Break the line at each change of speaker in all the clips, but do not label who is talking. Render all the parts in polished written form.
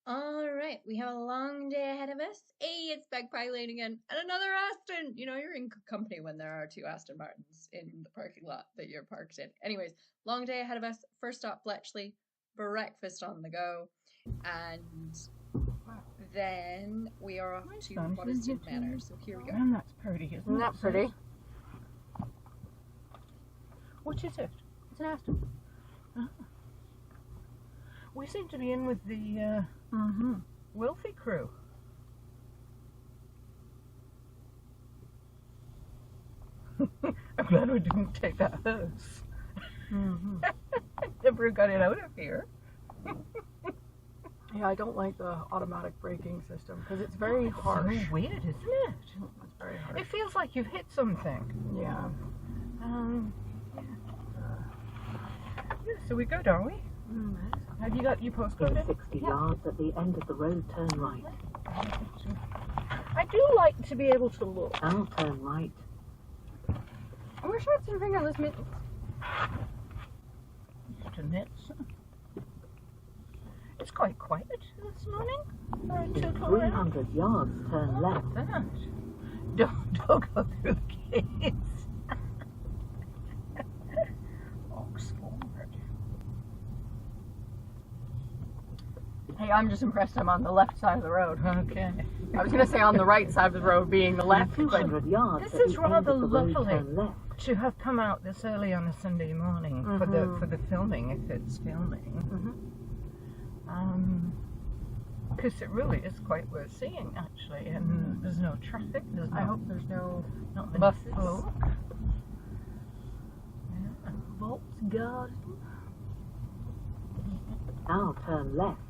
All right, we have a long day ahead of us. Hey, it's Magpie Lane again, and another Aston. You know, you're in company when there are two Aston Martins in the parking lot that you're parked in. Anyways, long day ahead of us. First stop, Bletchley. Breakfast on the go. And then we are off to Waddesdon Manor. So here we go.
And that's pretty, isn't
that pretty?
Which is it? It's an Aston. Ah. We seem to be in with the Wilfie crew. I'm glad we didn't take that hearse. Never got it out of here.
Yeah, I don't like the automatic braking system because it's very harsh.
It's so weird, isn't it?
It's very harsh.
It feels like you've hit something.
Yeah.
Yeah, so we go, don't we? Have you got your postcode in?
60 yards at the end of the road, turn right.
I do like to be able to look.
Now turn right.
Where's your finger on this mittens?
To knits. It's quite quiet this morning.
In 300 yards, turn left.
That. Don't go through the gates. Oxford.
Hey, I'm just impressed I'm on the left side of the road.
Okay.
I was going to say on the right side of the road being the left, but
200 yards
This
at
is
the end
rather
of the road,
lovely.
turn left.
To have come out this early on a Sunday morning for the filming, if it's filming, because it really is quite worth seeing actually, and there's no traffic.
I hope there's no
not many
buses.
folk. Yeah.
Vaults Garden.
Now turn left.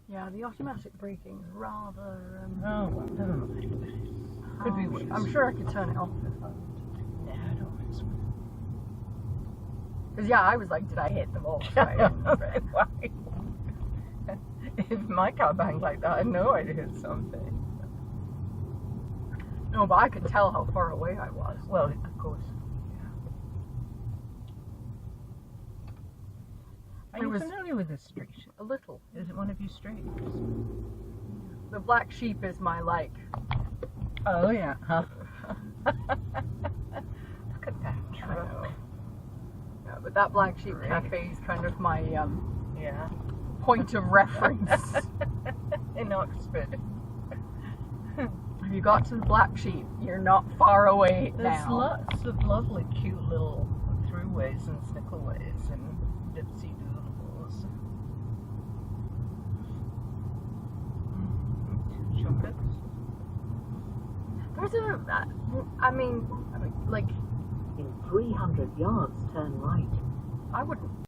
Yeah, the automatic braking is rather.
Oh well, never mind. Could be worse.
I'm sure I could turn it off if I.
Yeah, I don't mess with
Because yeah, I was like, did I hit the wall?
it. Why? If my car banged like that, I know I'd hit something.
No, but I could tell how far away I was.
Well, of course. Are you familiar with this street? A little. Is it one of your streets?
The Black Sheep is my like.
Oh yeah. Huh? Look at that trail.
Yeah, but that Black Sheep
Great.
Cafe is kind of my
Yeah.
point of reference.
In Oxford.
If you got to the Black Sheep, you're not far away
There's
now.
lots of lovely, cute little throughways and snickleways and dipsy doodles. Chumpets.
There's I mean, like,
In 300 yards, turn right.
I wouldn't.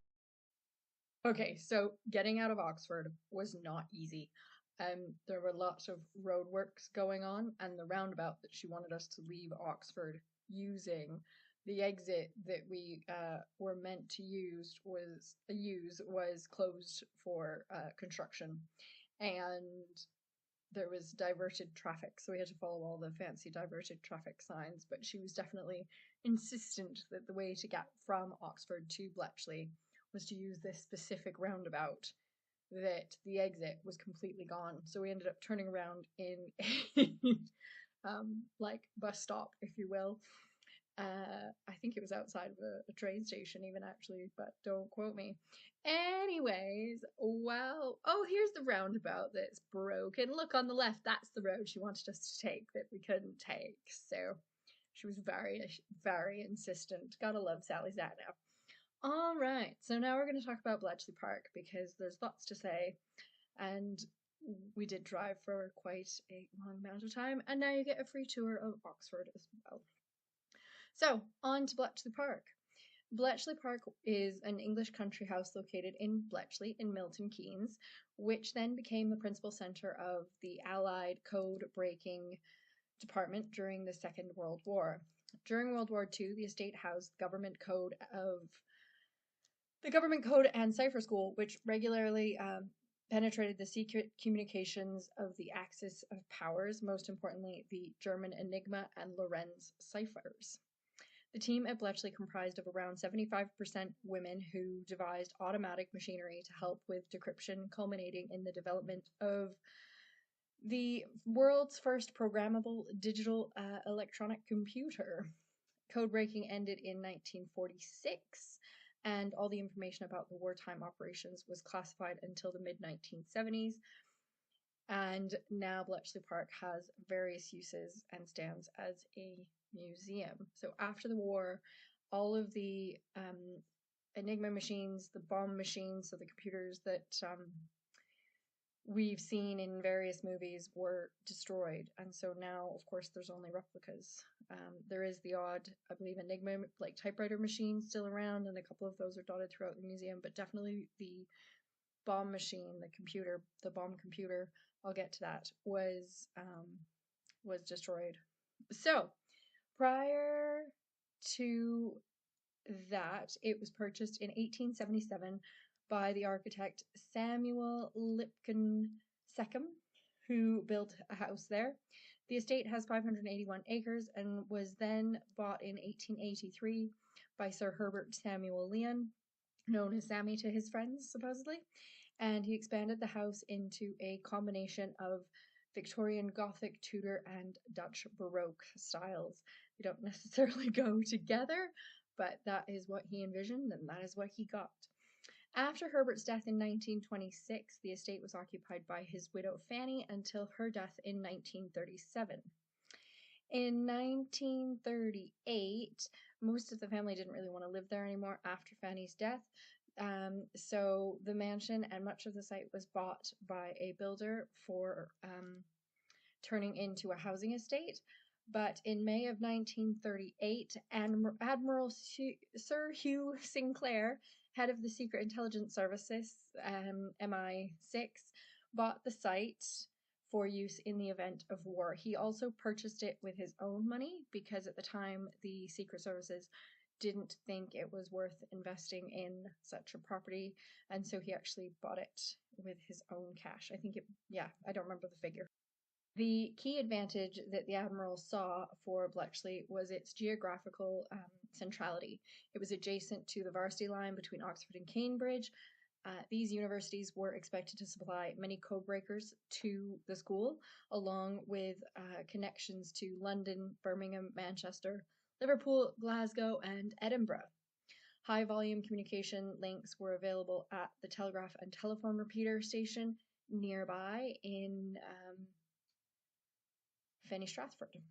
Okay, so getting out of Oxford was not easy. There were lots of roadworks going on, and the roundabout that she wanted us to leave Oxford using, the exit that we were meant to use was closed for construction, and there was diverted traffic, so we had to follow all the fancy diverted traffic signs. But she was definitely insistent that the way to get from Oxford to Bletchley was to use this specific roundabout, that the exit was completely gone. So we ended up turning around in a like bus stop, if you will. I think it was outside of a train station even, actually, but don't quote me. Anyways, well, oh, here's the roundabout that's broken. Look on the left, that's the road she wanted us to take that we couldn't take. So she was very, very insistent. Gotta love Sally Zatnav. All right, so now we're going to talk about Bletchley Park because there's lots to say, and we did drive for quite a long amount of time, and now you get a free tour of Oxford as well. So, on to Bletchley Park. Bletchley Park is an English country house located in Bletchley in Milton Keynes, which then became the principal centre of the Allied code breaking department during the Second World War. During World War II, the estate housed the Government Code and Cipher School, which regularly penetrated the secret communications of the Axis of Powers, most importantly the German Enigma and Lorenz ciphers. The team at Bletchley comprised of around 75% women who devised automatic machinery to help with decryption, culminating in the development of the world's first programmable digital electronic computer. Code breaking ended in 1946, and all the information about the wartime operations was classified until the mid 1970s. And now Bletchley Park has various uses and stands as a museum. So after the war, all of the Enigma machines, the bomb machines, so the computers that we've seen in various movies were destroyed, and so now of course there's only replicas. There is the odd, I believe, Enigma like typewriter machine still around, and a couple of those are dotted throughout the museum, but definitely the bomb machine, the computer, the bomb computer, I'll get to that, was destroyed. So prior to that, it was purchased in 1877 by the architect Samuel Lipkin Seckham, who built a house there. The estate has 581 acres and was then bought in 1883 by Sir Herbert Samuel Lyon, known as Sammy to his friends, supposedly, and he expanded the house into a combination of Victorian Gothic, Tudor, and Dutch Baroque styles. They don't necessarily go together, but that is what he envisioned, and that is what he got. After Herbert's death in 1926, the estate was occupied by his widow Fanny until her death in 1937. In 1938, most of the family didn't really want to live there anymore after Fanny's death, so the mansion and much of the site was bought by a builder for turning into a housing estate. But in May of 1938, Admiral Sir Hugh Sinclair, head of the Secret Intelligence Services, MI6, bought the site for use in the event of war. He also purchased it with his own money because at the time the Secret Services didn't think it was worth investing in such a property, and so he actually bought it with his own cash. I don't remember the figure. The key advantage that the Admiral saw for Bletchley was its geographical centrality. It was adjacent to the varsity line between Oxford and Cambridge. These universities were expected to supply many code breakers to the school, along with connections to London, Birmingham, Manchester, Liverpool, Glasgow, and Edinburgh. High volume communication links were available at the telegraph and telephone repeater station nearby in Fenny Stratford.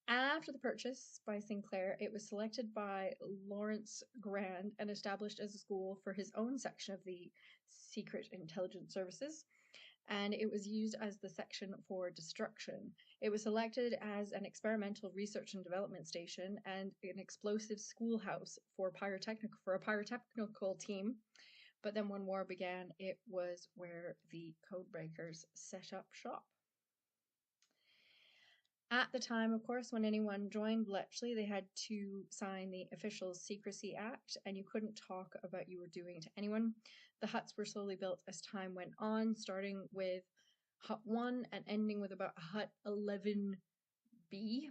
After the purchase by Sinclair, it was selected by Lawrence Grand and established as a school for his own section of the Secret Intelligence Services, and it was used as the section for destruction. It was selected as an experimental research and development station and an explosive schoolhouse for a pyrotechnical team. But then when war began, it was where the codebreakers set up shop. At the time, of course, when anyone joined Bletchley, they had to sign the Official Secrecy Act, and you couldn't talk about what you were doing to anyone. The huts were slowly built as time went on, starting with Hut 1 and ending with about Hut 11B.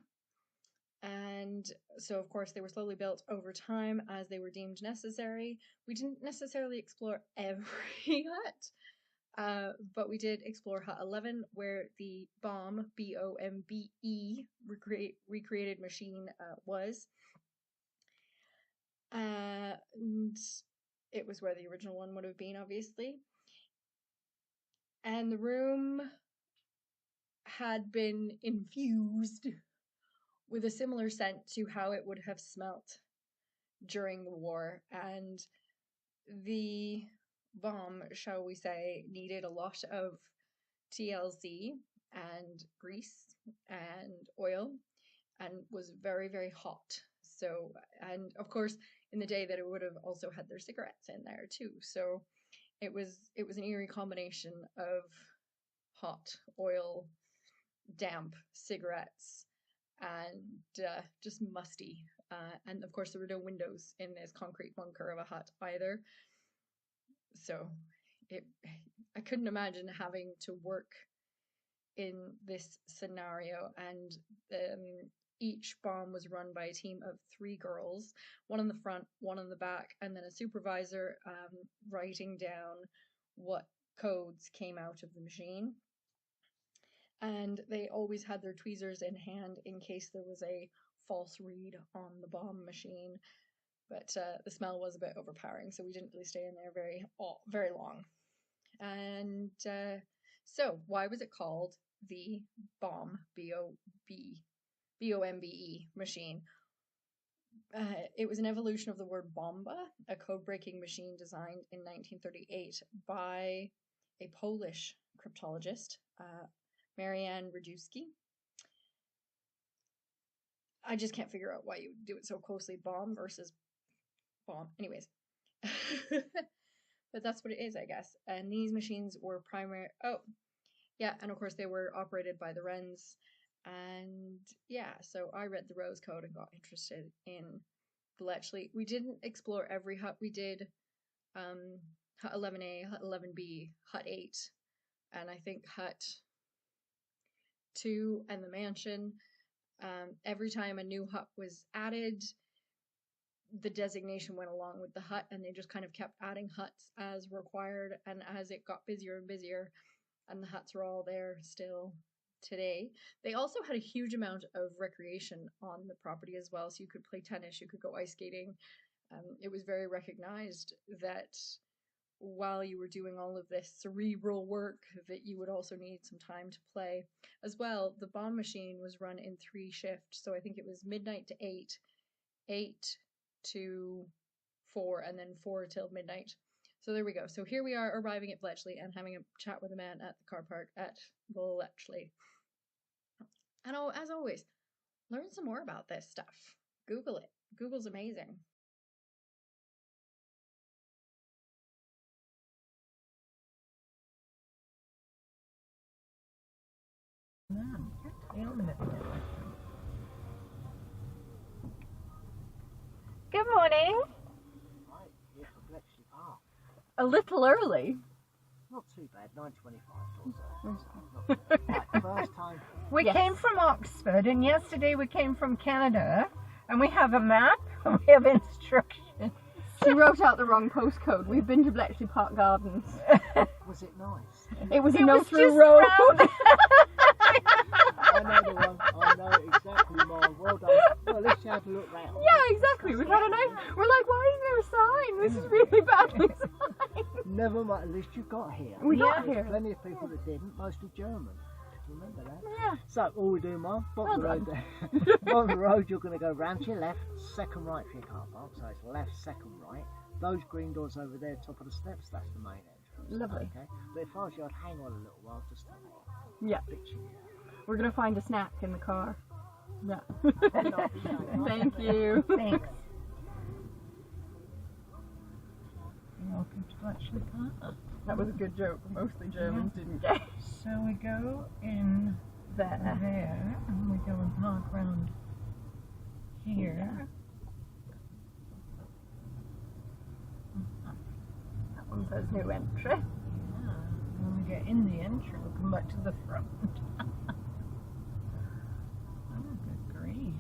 And so, of course, they were slowly built over time as they were deemed necessary. We didn't necessarily explore every hut. But we did explore Hut 11, where the bombe, B-O-M-B-E, recreated machine was. And it was where the original one would have been, obviously. And the room had been infused with a similar scent to how it would have smelt during the war. And the bomb, shall we say, needed a lot of TLC and grease and oil and was very, very hot. So, and of course, in the day that it would have also had their cigarettes in there too. So it was an eerie combination of hot, oil, damp cigarettes, and just musty. And of course, there were no windows in this concrete bunker of a hut either. So I couldn't imagine having to work in this scenario, and each bomb was run by a team of 3 girls, one in the front, one in the back, and then a supervisor writing down what codes came out of the machine. And they always had their tweezers in hand in case there was a false read on the bomb machine. But the smell was a bit overpowering, so we didn't really stay in there very long. And so, why was it called the bomb, B-O-M-B-E machine? It was an evolution of the word bomba, a code-breaking machine designed in 1938 by a Polish cryptologist, Marianne Rejewski. I just can't figure out why you would do it so closely, bomb versus bomb. Anyways. But that's what it is, I guess. And these machines were and of course they were operated by the Wrens. And yeah, so I read the Rose Code and got interested in Bletchley. We didn't explore every hut. We did hut 11A, hut 11B, hut 8, and I think hut 2 and the mansion. Every time a new hut was added, the designation went along with the hut, and they just kind of kept adding huts as required, and as it got busier and busier, and the huts are all there still today. They also had a huge amount of recreation on the property as well, so you could play tennis, you could go ice skating. It was very recognized that while you were doing all of this cerebral work, that you would also need some time to play. As well, the bomb machine was run in 3 shifts, so I think it was midnight to 8, 8 to 4, and then 4 till midnight. So there we go. So here we are arriving at Bletchley and having a chat with a man at the car park at Bletchley. And as always, learn some more about this stuff. Google it. Google's amazing.
Good morning.
Right, here for Bletchley Park.
A little early.
Not too bad, 9:25 or so. Right, first time.
We came from Oxford, and yesterday we came from Canada, and we have a map and we have instructions.
She wrote out the wrong postcode. We've been to Bletchley Park Gardens.
Was it nice?
It was a
It was
no-through
just
road.
round.
I know the one. I know exactly mine. Well done. Well, at least you had to look round.
Yeah, exactly. We've had a nice. We're like, why is there a sign? This is really badly signed.
Never mind. At least you got here.
We got
There's
here.
plenty of people that didn't, mostly German. Remember that?
Yeah.
So all we do, Mum, bottom
Well
of the road. Bottom of the road, you're going to go round to your left, second right for your car park. So it's left, second right. Those green doors over there, top of the steps, that's the main entrance.
Lovely.
Okay. But if I was you, I'd hang on a little while just to
Yeah.
picture you.
We're gonna find a snack in the car. Yeah.
No.
Thank you.
Thanks. Welcome to Bletchley Park.
That was a good joke. Mostly Germans didn't get.
So we go in there, and we go and park around here.
That one says new entry.
When we get in the entry, we'll come back to the front. Oh, good grief.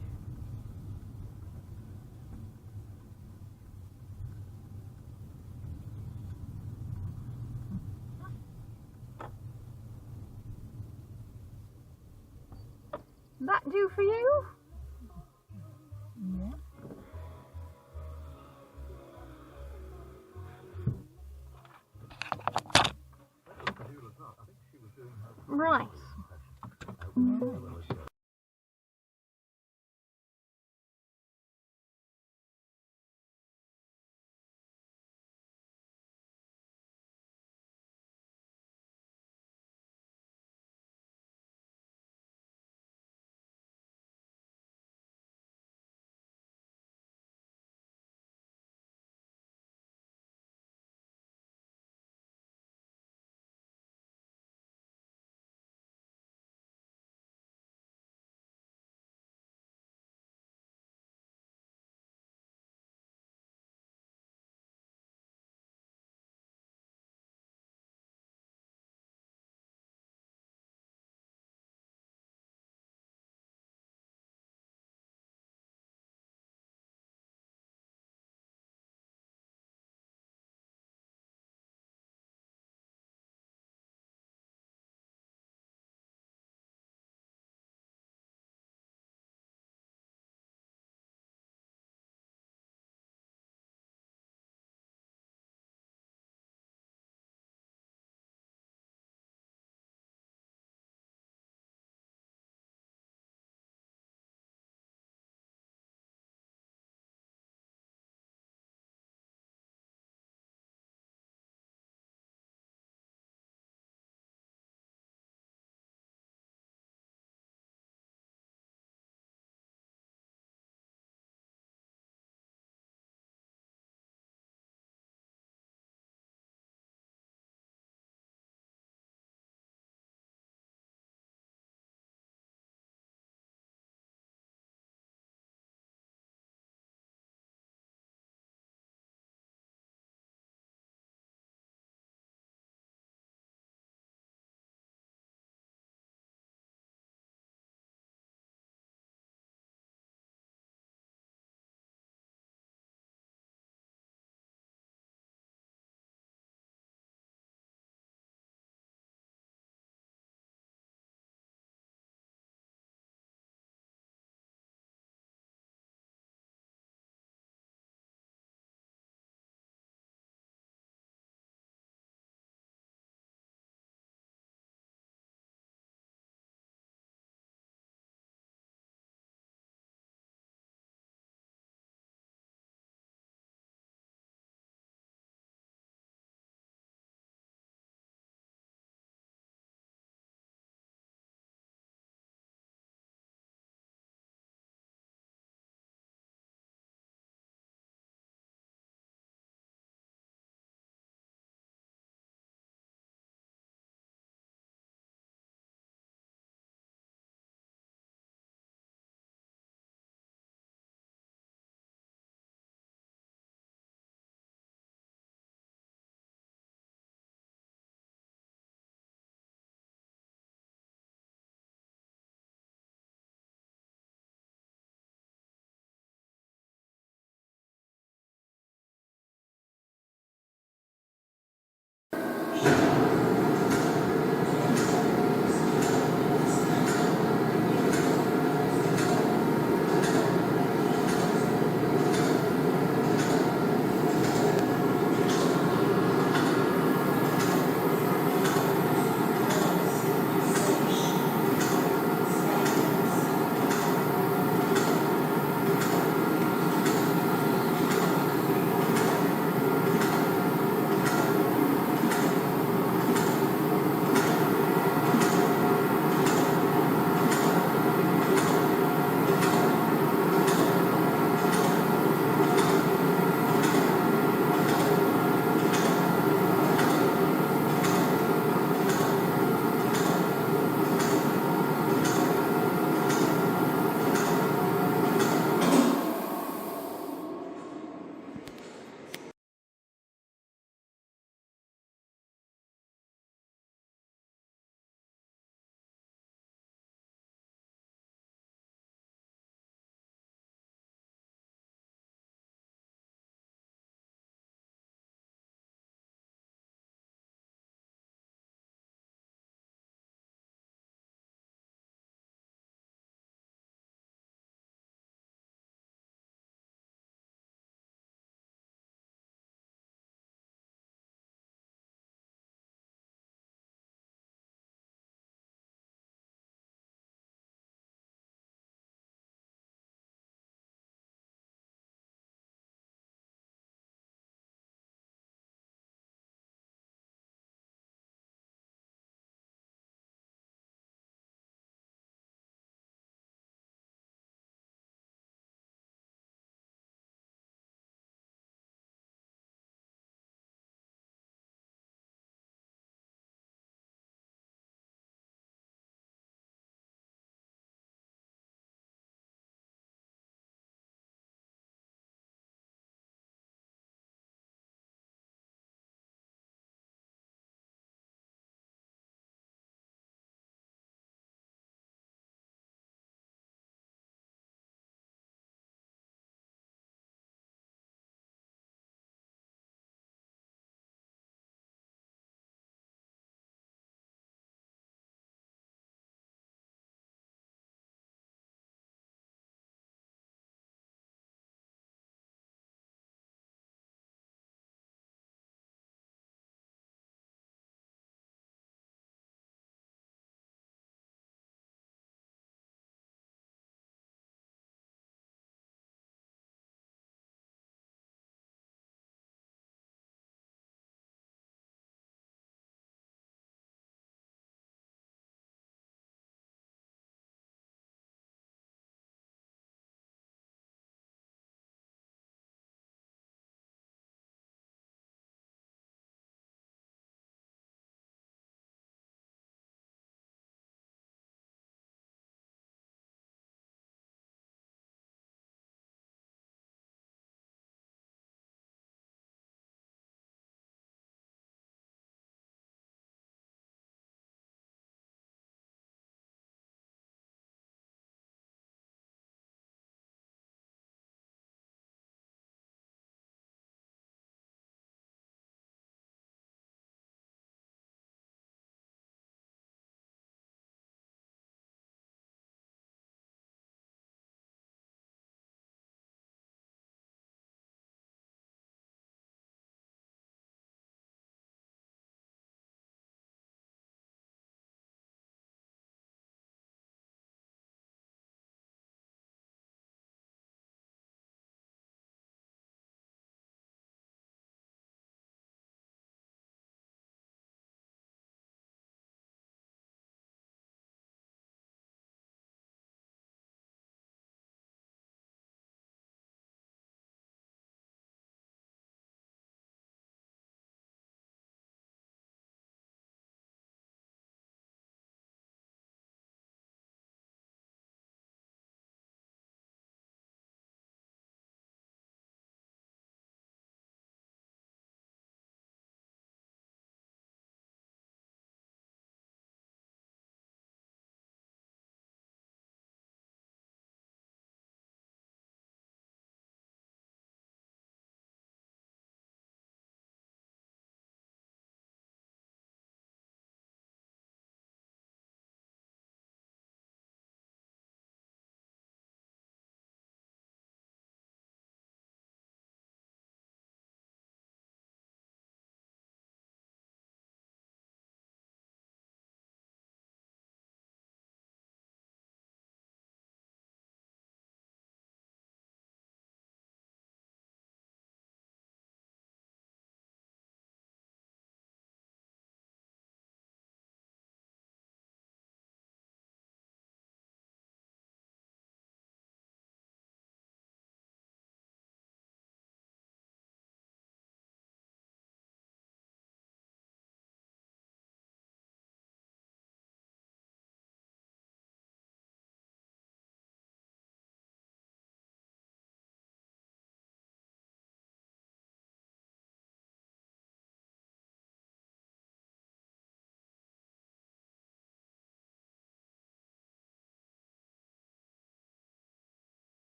That do for you?
Yeah.
Right.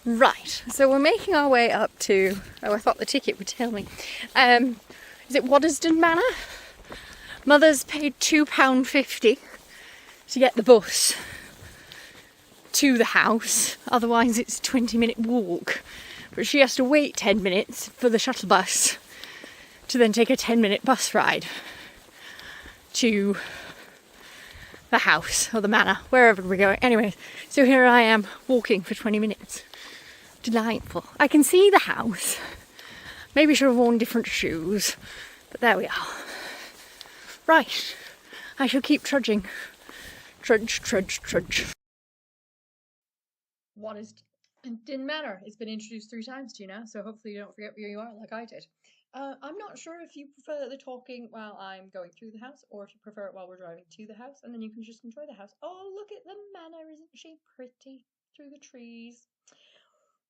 Right, so we're making our way up to, oh, I thought the ticket would tell me. Is it Waddesdon Manor? Mother's paid £2.50 to get the bus to the house, otherwise it's a 20-minute walk. But she has to wait 10 minutes for the shuttle bus to then take a 10-minute bus ride to the house or the manor, wherever we're going. Anyway, so here I am walking for 20 minutes. Delightful. I can see the house. Maybe should have worn different shoes, but there we are. Right, I shall keep trudging. Trudge, trudge, trudge.
Waddesdon Manor? It's been introduced 3 times to you now, so hopefully you don't forget where you are like I did. I'm not sure if you prefer the talking while I'm going through the house, or if you prefer it while we're driving to the house, and then you can just enjoy the house. Oh, look at the manor, isn't she pretty? Through the trees.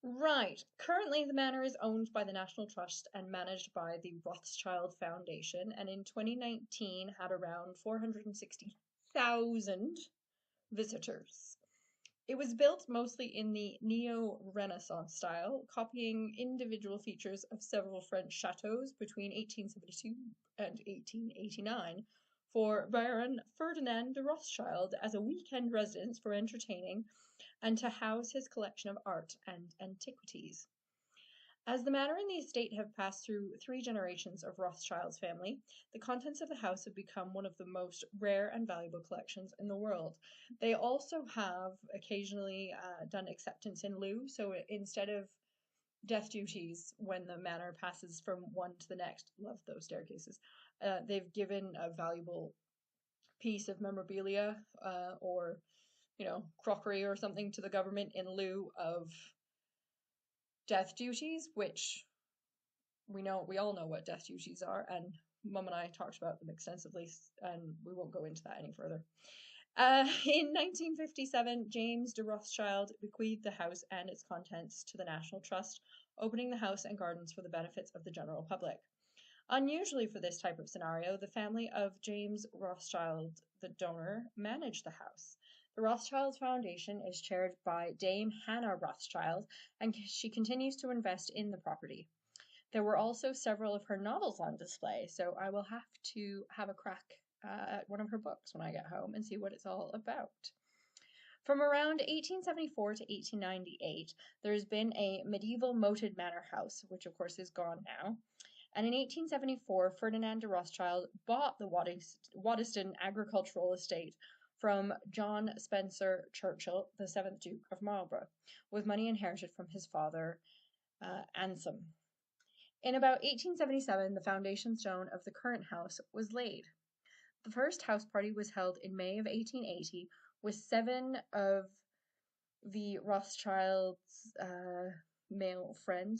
Right. Currently, the manor is owned by the National Trust and managed by the Rothschild Foundation, and in 2019 had around 460,000 visitors. It was built mostly in the Neo-Renaissance style, copying individual features of several French chateaux between 1872 and 1889 for Baron Ferdinand de Rothschild as a weekend residence for entertaining and to house his collection of art and antiquities. As the manor and the estate have passed through 3 generations of Rothschild's family, the contents of the house have become one of the most rare and valuable collections in the world. They also have occasionally done acceptance in lieu, so instead of death duties when the manor passes from one to the next, love those staircases, they've given a valuable piece of memorabilia or crockery or something to the government in lieu of death duties, which we all know what death duties are, and Mum and I talked about them extensively, and we won't go into that any further. In 1957, James de Rothschild bequeathed the house and its contents to the National Trust, opening the house and gardens for the benefits of the general public. Unusually for this type of scenario, the family of James Rothschild, the donor, managed the house. The Rothschild Foundation is chaired by Dame Hannah Rothschild, and she continues to invest in the property. There were also several of her novels on display, so I will have to have a crack at one of her books when I get home and see what it's all about. From around 1874 to 1898, there's been a medieval moated manor house, which of course is gone now. And in 1874, Ferdinand de Rothschild bought the Waddesdon agricultural estate from John Spencer Churchill, the 7th Duke of Marlborough, with money inherited from his father, Anselm. In about 1877, the foundation stone of the current house was laid. The first house party was held in May of 1880, with 7 of the Rothschilds'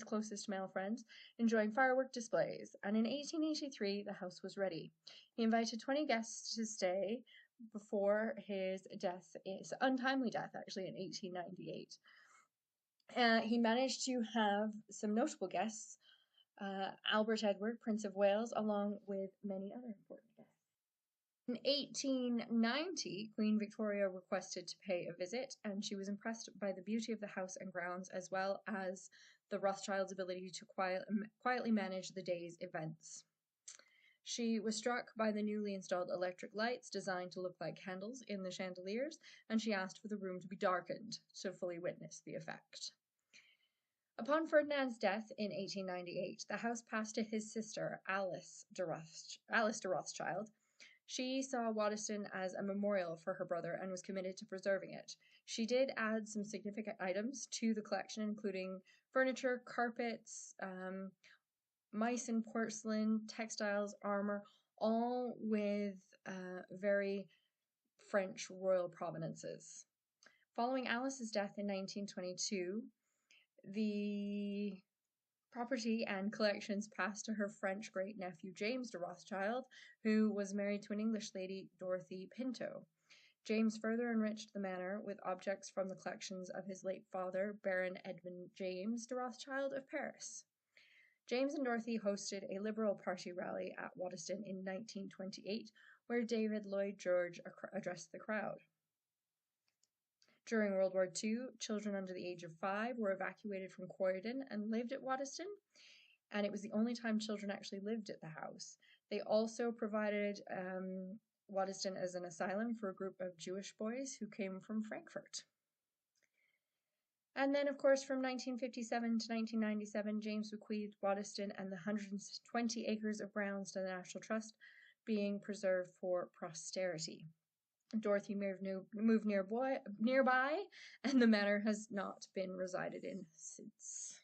closest male friends, enjoying firework displays, and in 1883 the house was ready. He invited 20 guests to stay before his untimely death, actually, in 1898. He managed to have some notable guests, Albert Edward, Prince of Wales, along with many other important guests. In 1890, Queen Victoria requested to pay a visit, and she was impressed by the beauty of the house and grounds, as well as the Rothschilds' ability to quietly manage the day's events. She was struck by the newly installed electric lights designed to look like candles in the chandeliers, and she asked for the room to be darkened to fully witness the effect. Upon Ferdinand's death in 1898, the house passed to his sister, Alice de Rothschild. She saw Waddesdon as a memorial for her brother and was committed to preserving it. She did add some significant items to the collection, including furniture, carpets, Meissen porcelain, textiles, armor, all with very French royal provenances. Following Alice's death in 1922, the property and collections passed to her French great-nephew James de Rothschild, who was married to an English lady, Dorothy Pinto. James further enriched the manor with objects from the collections of his late father, Baron Edmund James de Rothschild of Paris. James and Dorothy hosted a Liberal Party rally at Waddesdon in 1928, where David Lloyd George addressed the crowd. During World War II, children under the age of 5 were evacuated from Croydon and lived at Waddesdon, and it was the only time children actually lived at the house. They also provided Waddesdon as an asylum for a group of Jewish boys who came from Frankfurt. And then, of course, from 1957 to 1997, James bequeathed Waddesdon and the 120 acres of grounds to the National Trust, being preserved for posterity. Dorothy moved nearby, and the manor has not been resided in since.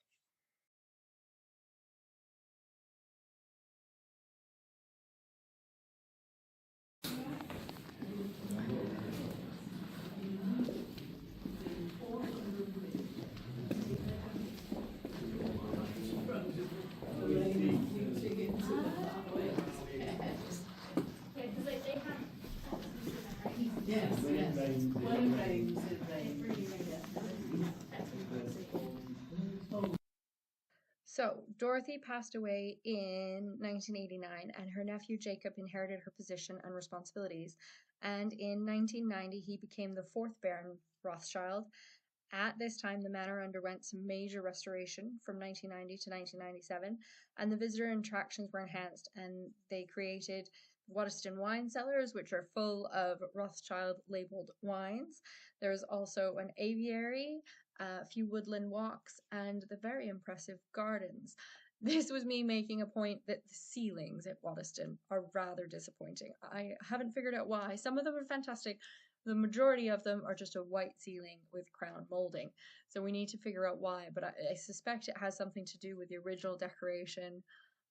So, Dorothy passed away in 1989, and her nephew Jacob inherited her position and responsibilities. And in 1990, he became the 4th Baron Rothschild. At this time, the manor underwent some major restoration from 1990 to 1997, and the visitor attractions were enhanced, and they created Waddesdon wine cellars, which are full of Rothschild labeled wines. There's also an aviary, a few woodland walks, and the very impressive gardens. This was me making a point that the ceilings at Waddesdon are rather disappointing. I haven't figured out why. Some of them are fantastic. The majority of them are just a white ceiling with crown molding. So we need to figure out why, but I suspect it has something to do with the original decoration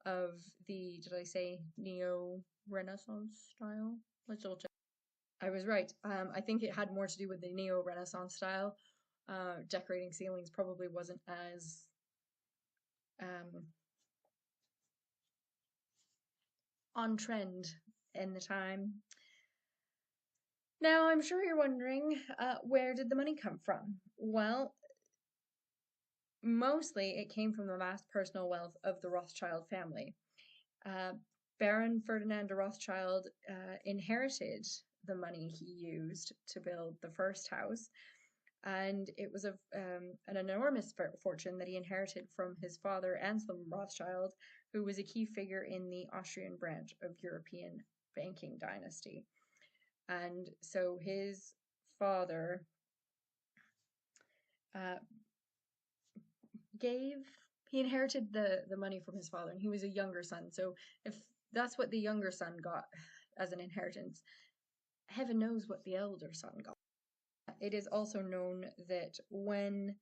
of the, did I say Neo-Renaissance style? Let's double check. I was right. I think it had more to do with the Neo-Renaissance style. Decorating ceilings probably wasn't as on trend in the time. Now, I'm sure you're wondering, where did the money come from? Well, mostly it came from the vast personal wealth of the Rothschild family. Baron Ferdinand de Rothschild inherited the money he used to build the first house, and it was an enormous fortune that he inherited from his father, Anselm Rothschild, who was a key figure in the Austrian branch of European banking dynasty. And so his father he inherited the money from his father, and he was a younger son. So if that's what the younger son got as an inheritance, heaven knows what the elder son got. It is also known that when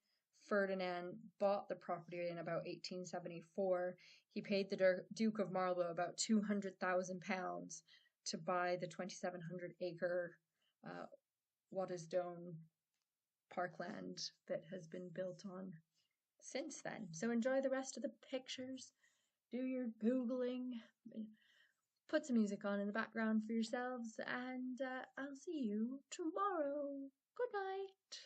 Ferdinand bought the property in about 1874, he paid the Duke of Marlborough about £200,000 to buy the 2,700-acre Waddesdon parkland that has been built on since then. So enjoy the rest of the pictures, do your Googling, put some music on in the background for yourselves, and I'll see you tomorrow. Good night.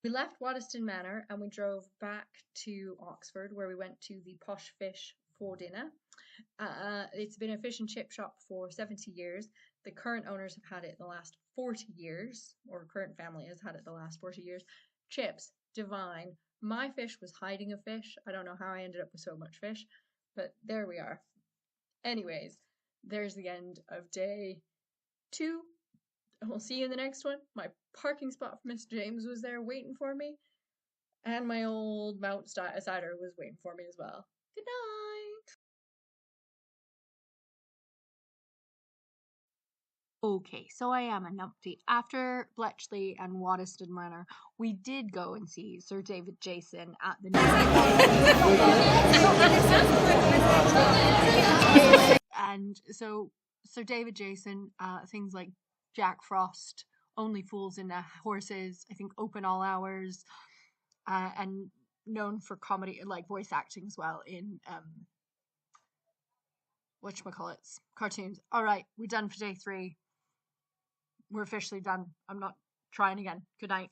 We left Waddesdon Manor and we drove back to Oxford, where we went to the Posh Fish for dinner. It's been a fish and chip shop for 70 years. The current owners have had it the last 40 years, or current family has had it the last 40 years. Chips, divine. My fish was hiding a fish. I don't know how I ended up with so much fish, but there we are. Anyways, there's the end of day 2. And we'll see you in the next one. My parking spot for Mr. James was there waiting for me. And my old Mount Cider was waiting for me as well. Good night.
Okay, so I am a numpty. After Bletchley and Waddesdon Manor, we did go and see Sir David Jason at the And so Sir David Jason, things like Jack Frost, Only Fools in Horses, I think Open All Hours, and known for comedy, like voice acting as well in whatchamacallits, cartoons. All right, we're done for day 3. We're officially done. I'm not trying again. Good night.